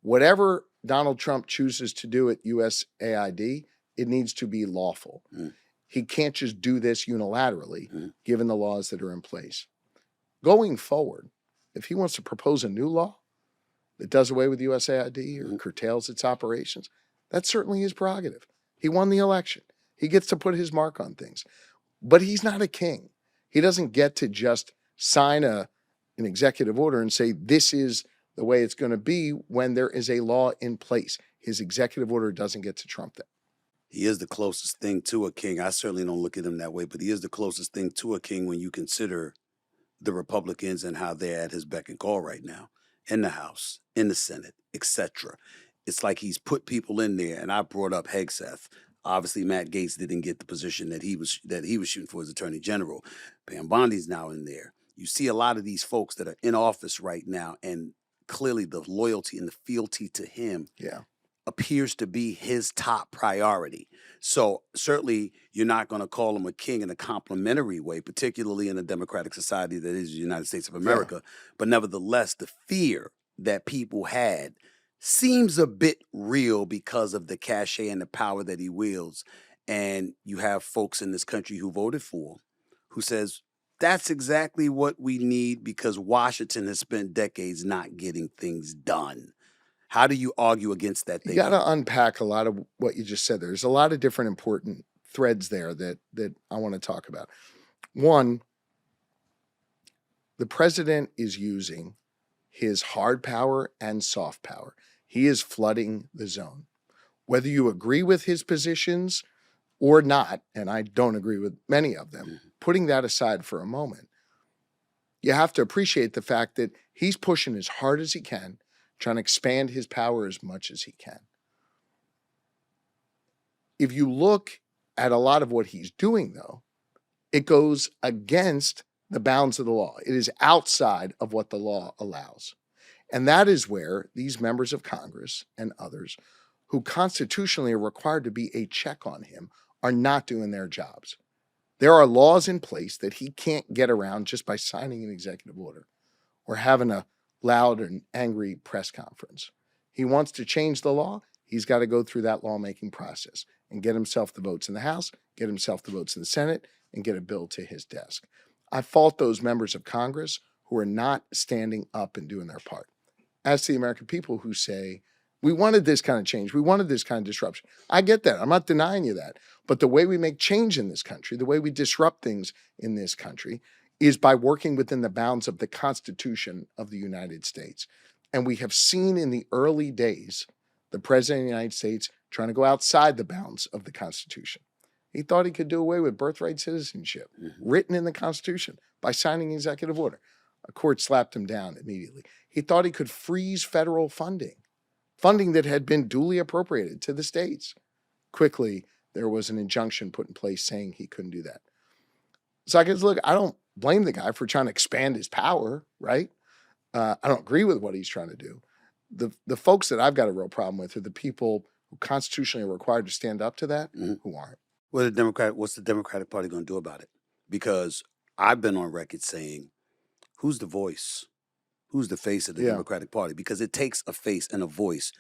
Whatever Donald Trump chooses to do at USAID, it needs to be lawful. He can't just do this unilaterally, given the laws that are in place. Going forward, if he wants to propose a new law that does away with USAID or curtails its operations, that's certainly his prerogative. He won the election. He gets to put his mark on things. But he's not a king. He doesn't get to just sign an executive order and say, this is the way it's going to be when there is a law in place. His executive order doesn't get to trump that. He is the closest thing to a king. I certainly don't look at him that way, but he is the closest thing to a king when you consider the Republicans and how they're at his beck and call right now in the House, in the Senate, etc. It's like he's put people in there, and I brought up Hegseth. Obviously, Matt Gaetz didn't get the position that he was shooting for as Attorney General. Pam Bondi's now in there. You see a lot of these folks that are in office right now, and clearly the loyalty and the fealty to him appears to be his top priority. So certainly you're not going to call him a king in a complimentary way, particularly in a democratic society that is the United States of America. But nevertheless, the fear that people had seems a bit real because of the cachet and the power that he wields. And you have folks in this country who voted for him who says, that's exactly what we need because Washington has spent decades not getting things done. How do you argue against that thing? You got to unpack a lot of what you just said. There's a lot of different important threads there that I want to talk about. One, the president is using his hard power and soft power. He is flooding the zone. Whether you agree with his positions or not, and I don't agree with many of them, putting that aside for a moment, you have to appreciate the fact that he's pushing as hard as he can, trying to expand his power as much as he can. If you look at a lot of what he's doing, though, it goes against the bounds of the law. It is outside of what the law allows. And that is where these members of Congress and others who constitutionally are required to be a check on him are not doing their jobs. There are laws in place that he can't get around just by signing an executive order or having a loud and angry press conference. He wants to change the law. He's got to go through that lawmaking process and get himself the votes in the House, get himself the votes in the Senate, and get a bill to his desk. I fault those members of Congress who are not standing up and doing their part. As to the American people who say, we wanted this kind of change, we wanted this kind of disruption. I get that. I'm not denying you that. But the way we make change in this country, the way we disrupt things in this country, is by working within the bounds of the Constitution of the United States. And we have seen in the early days the President of the United States trying to go outside the bounds of the Constitution. He thought he could do away with birthright citizenship written in the Constitution by signing an executive order. A court slapped him down immediately. He thought he could freeze federal funding that had been duly appropriated to the states. Quickly, there was an injunction put in place saying he couldn't do that. So I guess, look, I don't blame the guy for trying to expand his power, right? I don't agree with what he's trying to do. The folks that I've got a real problem with are the people who constitutionally are required to stand up to that who aren't. What's the Democratic Party going to do about it? Because I've been on record saying, who's the voice? Who's the face of the Democratic Party? Because it takes a face and a voice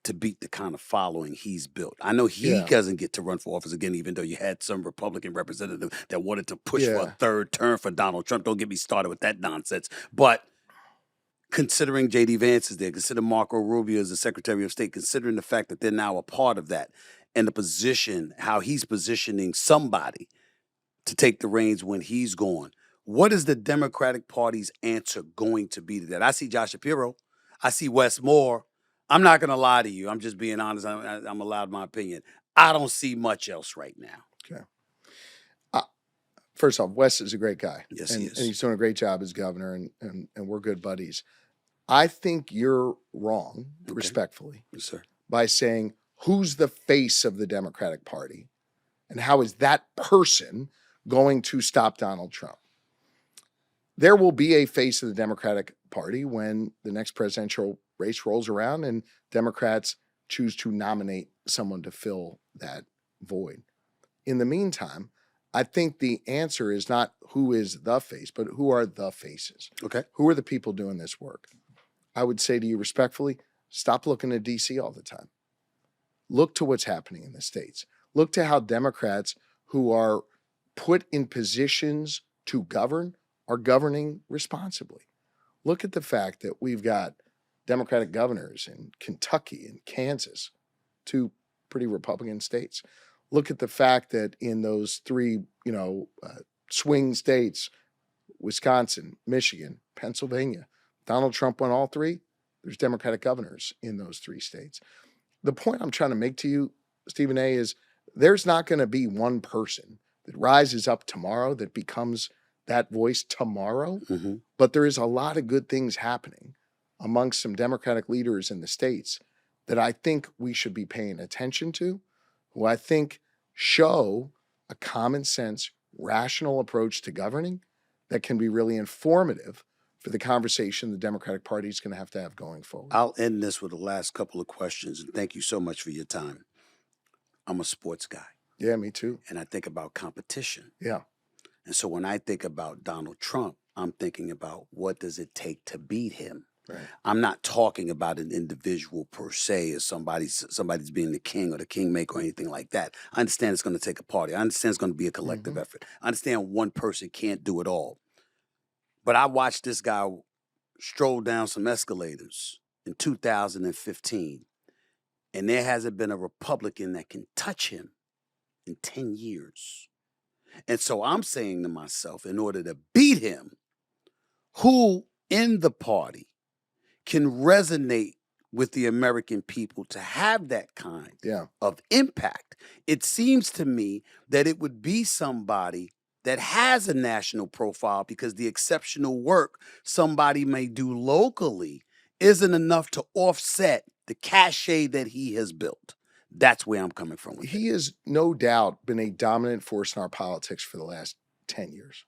to beat the kind of following he's built. I know he doesn't get to run for office again, even though you had some Republican representative that wanted to push for a third term for Donald Trump. Don't get me started with that nonsense. But considering J.D. Vance is there, consider Marco Rubio as the Secretary of State, considering the fact that they're now a part of that, and the position, how he's positioning somebody to take the reins when he's gone. What is the Democratic Party's answer going to be to that? I see Josh Shapiro. I see Wes Moore. I'm not going to lie to you. I'm just being honest. I'm allowed my opinion. I don't see much else right now. Okay. First off, Wes is a great guy. Yes, he is. And he's doing a great job as governor, and we're good buddies. I think you're wrong, respectfully, Yes, sir. by saying, who's the face of the Democratic Party? And how is that person going to stop Donald Trump? There will be a face of the Democratic Party when the next presidential race rolls around and Democrats choose to nominate someone to fill that void. In the meantime, I think the answer is not who is the face, but who are the faces? Okay. Who are the people doing this work? I would say to you respectfully, stop looking at D.C. all the time. Look to what's happening in the states. Look to how Democrats who are put in positions to govern are governing responsibly. Look at the fact that we've got Democratic governors in Kentucky and Kansas, two pretty Republican states. Look at the fact that in those three, swing states, Wisconsin, Michigan, Pennsylvania, Donald Trump won all three. There's Democratic governors in those three states. The point I'm trying to make to you, Stephen A., is there's not going to be one person that rises up tomorrow that becomes that voice tomorrow, but there is a lot of good things happening amongst some Democratic leaders in the states that I think we should be paying attention to, who I think show a common sense, rational approach to governing that can be really informative for the conversation the Democratic Party is going to have going forward. I'll end this with the last couple of questions, and thank you so much for your time. I'm a sports guy. Yeah, me too. And I think about competition. Yeah. And so when I think about Donald Trump, I'm thinking about what does it take to beat him? Right. I'm not talking about an individual per se as somebody's being the king or the kingmaker or anything like that. I understand it's going to take a party. I understand it's going to be a collective effort. I understand one person can't do it all. But I watched this guy stroll down some escalators in 2015, and there hasn't been a Republican that can touch him in 10 years. And so I'm saying to myself, in order to beat him, who in the party can resonate with the American people to have that kind of impact? It seems to me that it would be somebody that has a national profile, because the exceptional work somebody may do locally isn't enough to offset the cachet that he has built. That's where I'm coming from. He has no doubt been a dominant force in our politics for the last 10 years.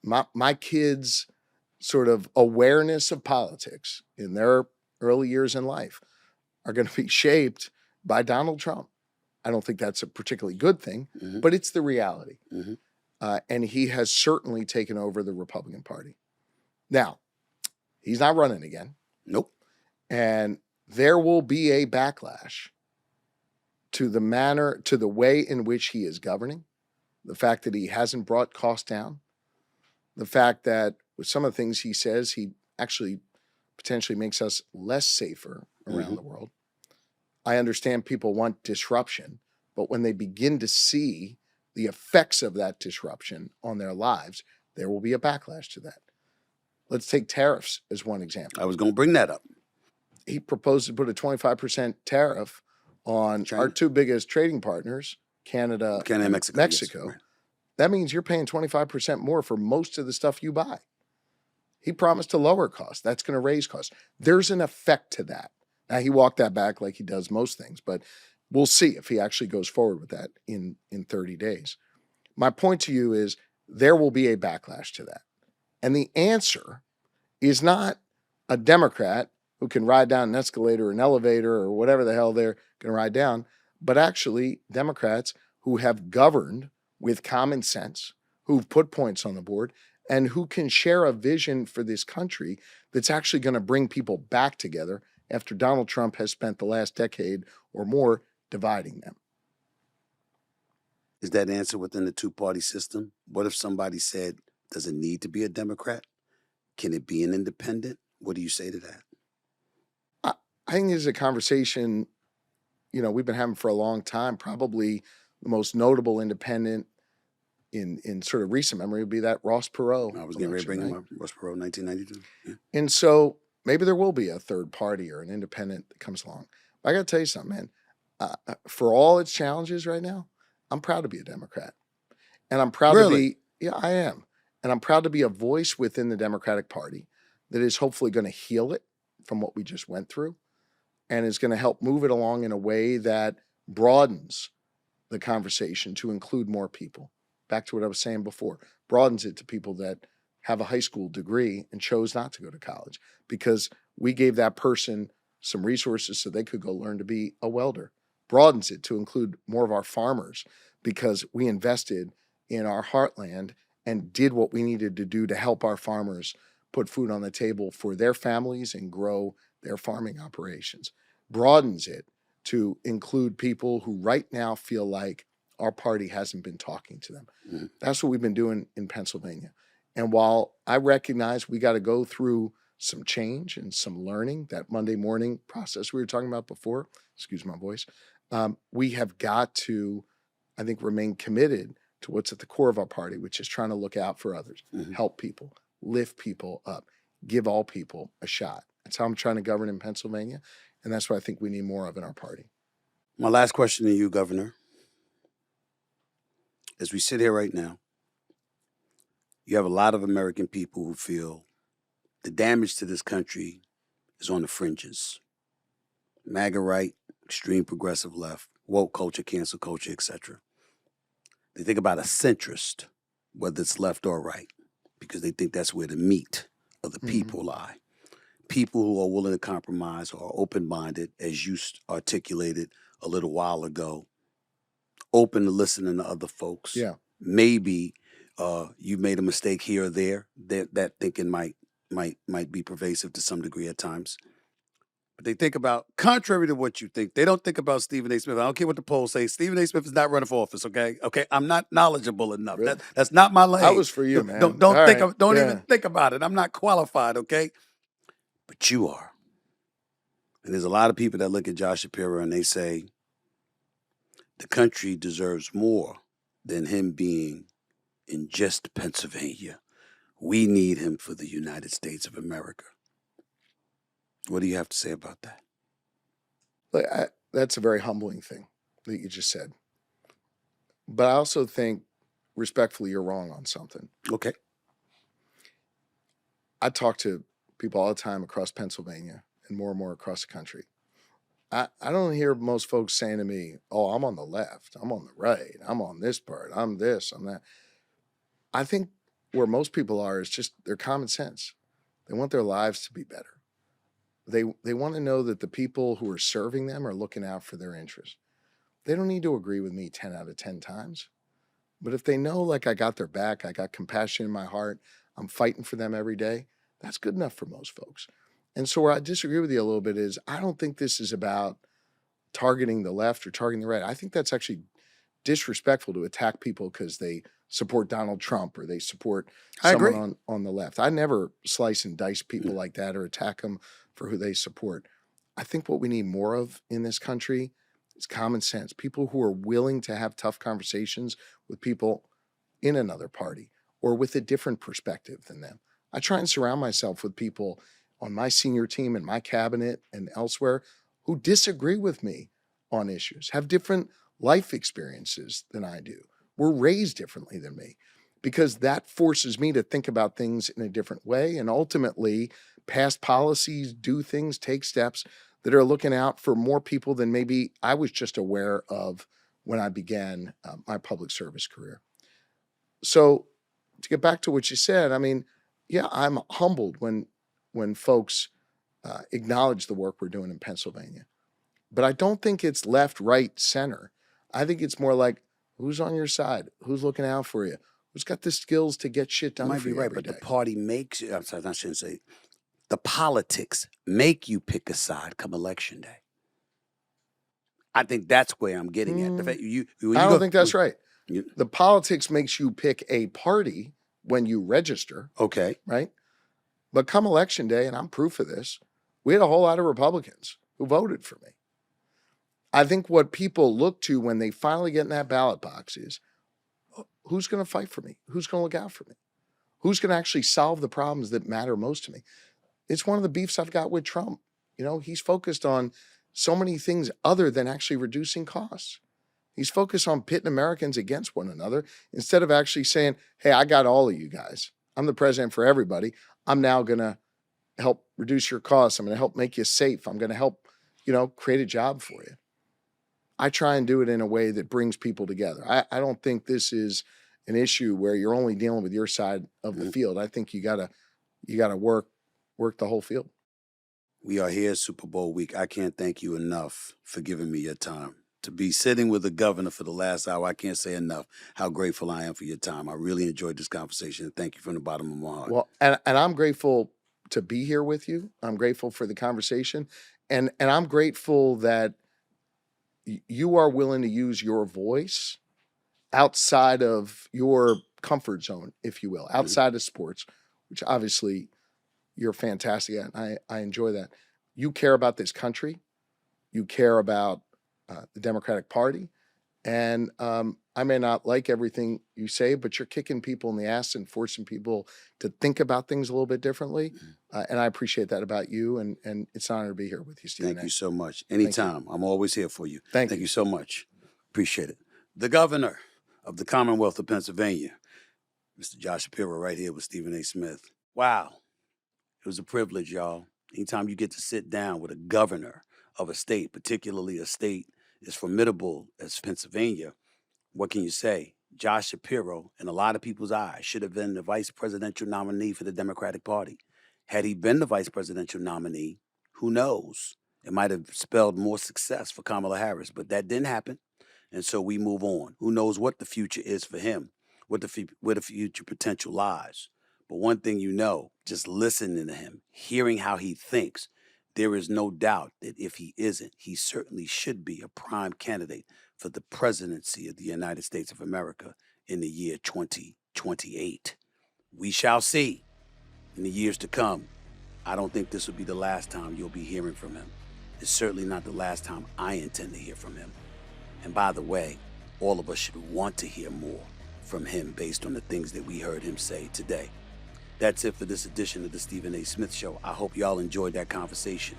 my kids' sort of awareness of politics in their early years in life are going to be shaped by Donald Trump. I don't think that's a particularly good thing, but it's the reality. And he has certainly taken over the Republican Party. Now, he's not running again. Nope. And there will be a backlash to the way in which he is governing, the fact that he hasn't brought costs down, the fact that with some of the things he says, he actually potentially makes us less safer around the world. I understand people want disruption, but when they begin to see the effects of that disruption on their lives, there will be a backlash to that. Let's take tariffs as one example. I was going to bring that up. He proposed to put a 25% tariff on China. Our two biggest trading partners, Canada and Mexico. Yes, right. That means you're paying 25% more for most of the stuff you buy. He promised to lower costs. That's going to raise costs. There's an effect to that. Now, he walked that back like he does most things, but we'll see if he actually goes forward with that in 30 days. My point to you is there will be a backlash to that. And the answer is not a Democrat who can ride down an escalator or an elevator or whatever the hell they're going to ride down, but actually Democrats who have governed with common sense, who've put points on the board, and who can share a vision for this country that's actually going to bring people back together after Donald Trump has spent the last decade or more dividing them. Is that answer within the two-party system? What if somebody said, does it need to be a Democrat? Can it be an independent? What do you say to that? I think this is a conversation, we've been having for a long time. Probably the most notable independent in sort of recent memory would be that Ross Perot. I was getting ready to bring him up. Ross Perot, 1992. Yeah. And so maybe there will be a third party or an independent that comes along. But I got to tell you something, man. For all its challenges right now, I'm proud to be a Democrat. And I'm proud to be, I am. And I'm proud to be a voice within the Democratic Party that is hopefully going to heal it from what we just went through and is going to help move it along in a way that broadens the conversation to include more people. Back to what I was saying before, broadens it to people that have a high school degree and chose not to go to college because we gave that person some resources so they could go learn to be a welder. Broadens it to include more of our farmers because we invested in our heartland and did what we needed to do to help our farmers put food on the table for their families and grow their farming operations. Broadens it to include people who right now feel like our party hasn't been talking to them. That's what we've been doing in Pennsylvania. And while I recognize we got to go through some change and some learning, that Monday morning process we were talking about before, excuse my voice, we have got to, I think, remain committed to what's at the core of our party, which is trying to look out for others, help people, lift people up, give all people a shot. That's how I'm trying to govern in Pennsylvania. And that's what I think we need more of in our party. My last question to you, Governor. As we sit here right now, you have a lot of American people who feel the damage to this country is on the fringes. MAGA right, extreme progressive left, woke culture, cancel culture, etc. They think about a centrist, whether it's left or right, because they think that's where the meat of the people lie. People who are willing to compromise or are open-minded, as you articulated a little while ago, open to listening to other folks. Yeah. Maybe you made a mistake here or there. That thinking might be pervasive to some degree at times. But they think about, contrary to what you think, they don't think about Stephen A. Smith. I don't care what the polls say. Stephen A. Smith is not running for office, okay? Okay, I'm not knowledgeable enough. Really? That's not my lane. That was for you, man. Don't All think right. don't Yeah. even think about it. I'm not qualified, okay? But you are. And there's a lot of people that look at Josh Shapiro and they say, the country deserves more than him being in just Pennsylvania. We need him for the United States of America. What do you have to say about that? Look, that's a very humbling thing that you just said. But I also think, respectfully, you're wrong on something. Okay. I talk to people all the time across Pennsylvania and more across the country. I don't hear most folks saying to me, oh, I'm on the left, I'm on the right, I'm on this part, I'm this, I'm that. I think where most people are is just their common sense. They want their lives to be better. They want to know that the people who are serving them are looking out for their interests. They don't need to agree with me 10 out of 10 times. But if they know, like, I got their back, I got compassion in my heart, I'm fighting for them every day, that's good enough for most folks. And so where I disagree with you a little bit is I don't think this is about targeting the left or targeting the right. I think that's actually disrespectful to attack people because they support Donald Trump or they support I agree. someone on the left. I never slice and dice people like that or attack them for who they support. I think what we need more of in this country is common sense. People who are willing to have tough conversations with people in another party or with a different perspective than them. I try and surround myself with people on my senior team and my cabinet and elsewhere who disagree with me on issues, have different life experiences than I do, were raised differently than me, because that forces me to think about things in a different way and ultimately pass policies, do things, take steps that are looking out for more people than maybe I was just aware of when I began my public service career. So to get back to what you said, I mean, yeah, I'm humbled when folks acknowledge the work we're doing in Pennsylvania. But I don't think it's left, right, center. I think it's more like, who's on your side? Who's looking out for you? Who's got the skills to get shit You done might for be you right, every but day? the party makes you, I'm sorry, I shouldn't say, the politics make you pick a side come election day. I think that's where I'm getting at. The fact when I you don't go, think that's right. you- The politics makes you pick a party when you register, okay. right? But come election day, and I'm proof of this, we had a whole lot of Republicans who voted for me. I think what people look to when they finally get in that ballot box is, who's going to fight for me? Who's going to look out for me? Who's going to actually solve the problems that matter most to me? It's one of the beefs I've got with Trump. You know, he's focused on so many things other than actually reducing costs. He's focused on pitting Americans against one another instead of actually saying, hey, I got all of you guys. I'm the president for everybody. I'm now going to help reduce your costs. I'm going to help make you safe. I'm going to help, create a job for you. I try and do it in a way that brings people together. I don't think this is an issue where you're only dealing with your side of the field. I think you gotta work the whole field. We are here Super Bowl week. I can't thank you enough for giving me your time. To be sitting with the governor for the last hour, I can't say enough how grateful I am for your time. I really enjoyed this conversation. Thank you from the bottom of my heart. Well, and I'm grateful to be here with you. I'm grateful for the conversation. And I'm grateful that you are willing to use your voice outside of your comfort zone, if you will, outside of sports, which obviously you're fantastic at. And I enjoy that. You care about this country. You care about the Democratic Party. And I may not like everything you say, but you're kicking people in the ass and forcing people to think about things a little bit differently. And I appreciate that about you. And it's an honor to be here with you, Stephen. Thank you so much. Anytime. I'm always here for you. Thank you so much. Appreciate it. The governor of the Commonwealth of Pennsylvania, Mr. Josh Shapiro, right here with Stephen A. Smith. Wow. It was a privilege, y'all. Anytime you get to sit down with a governor of a state, particularly a state as formidable as Pennsylvania, what can you say? Josh Shapiro, in a lot of people's eyes, should have been the vice presidential nominee for the Democratic Party. Had he been the vice presidential nominee, who knows? It might have spelled more success for Kamala Harris, but that didn't happen. And so we move on. Who knows what the future is for him, where the future potential lies. But one thing you know, just listening to him, hearing how he thinks, there is no doubt that if he isn't, he certainly should be a prime candidate for the presidency of the United States of America in the year 2028. We shall see in the years to come. I don't think this will be the last time you'll be hearing from him. It's certainly not the last time I intend to hear from him. And by the way, all of us should want to hear more from him based on the things that we heard him say today. That's it for this edition of the Stephen A. Smith Show. I hope y'all enjoyed that conversation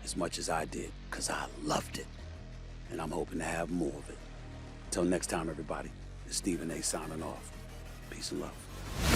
as much as I did, because I loved it. And I'm hoping to have more of it. Until next time, everybody, it's Stephen A. signing off. Peace and love.